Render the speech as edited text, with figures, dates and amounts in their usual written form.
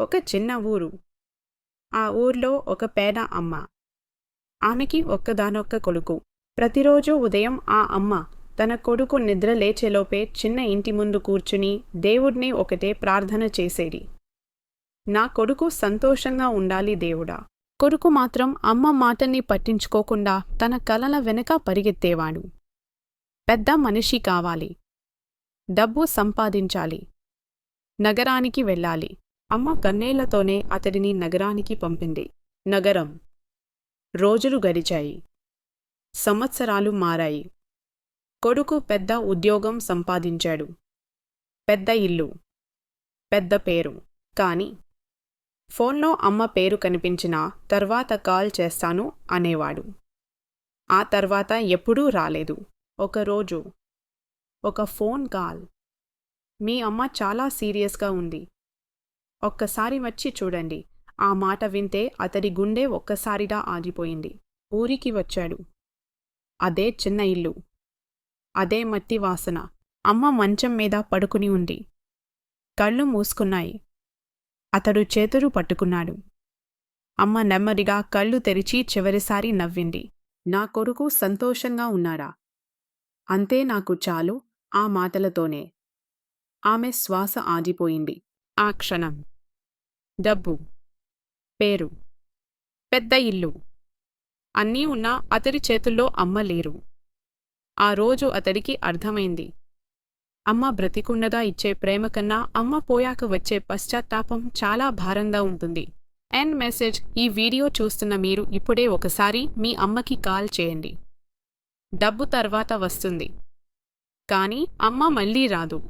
ఒక చిన్న ఊరు. ఆ ఊర్లో ఒక పేద అమ్మ. ఆమెకి ఒక్కగానొక్క కొడుకు. ప్రతిరోజు ఉదయం ఆ అమ్మ తన కొడుకు నిద్ర లేచేలోపే చిన్న ఇంటి ముందు కూర్చుని దేవుడిని ఒకటే ప్రార్థన చేసేది. నా కొడుకు సంతోషంగా ఉండాలి దేవుడా. కొడుకు మాత్రం అమ్మ మాటని పట్టించుకోకుండా తన కలల వెనక పరిగెత్తేవాడు. పెద్ద మనిషి కావాలి, డబ్బు సంపాదించాలి, నగరానికి వెళ్ళాలి. అమ్మ కన్నేళ్లతోనే అతడిని నగరానికి పంపింది. నగరం. రోజులు గడిచాయి. సంవత్సరాలు మారాయి. కొడుకు పెద్ద ఉద్యోగం సంపాదించాడు. పెద్ద ఇల్లు, పెద్ద పేరు. కాని ఫోన్లో అమ్మ పేరు కనిపించినా తర్వాత కాల్ చేస్తాను అనేవాడు. ఆ తర్వాత ఎప్పుడూ రాలేదు. ఒకరోజు ఒక ఫోన్ కాల్. మీ అమ్మ చాలా సీరియస్గా ఉంది. ఒక్కసారి వచ్చి చూడండి. ఆ మాట వింటే అతడి గుండె ఒక్కసారిగా ఆగిపోయింది. ఊరికి వచ్చాడు. అదే చిన్న ఇల్లు, అదే మట్టి వాసన. అమ్మ మంచం మీద పడుకుని ఉంది. కళ్ళు మూసుకున్నాయి. అతడు చేతులు పట్టుకున్నాడు. అమ్మ నెమ్మదిగా కళ్ళు తెరిచి చివరిసారి నవ్వింది. నా కొడుకు సంతోషంగా ఉన్నాడా? అంతే నాకు చాలు. ఆ మాటలతోనే ఆమె శ్వాస ఆగిపోయింది. ఆ క్షణం డబ్బు, పేరు, పెద్ద ఇల్లు అన్నీ ఉన్నా అతడి చేతుల్లో అమ్మ లేరు. ఆ రోజు అతడికి అర్థమైంది. అమ్మ బ్రతికుండగా ఇచ్చే ప్రేమ కన్నా అమ్మ పోయాక వచ్చే పశ్చాత్తాపం చాలా భారంగా ఉంటుంది. End message. ఈ వీడియో చూస్తున్న మీరు ఇప్పుడే ఒకసారి మీ అమ్మకి కాల్ చేయండి. డబ్బు తర్వాత వస్తుంది, కానీ అమ్మ మళ్ళీ రాదు.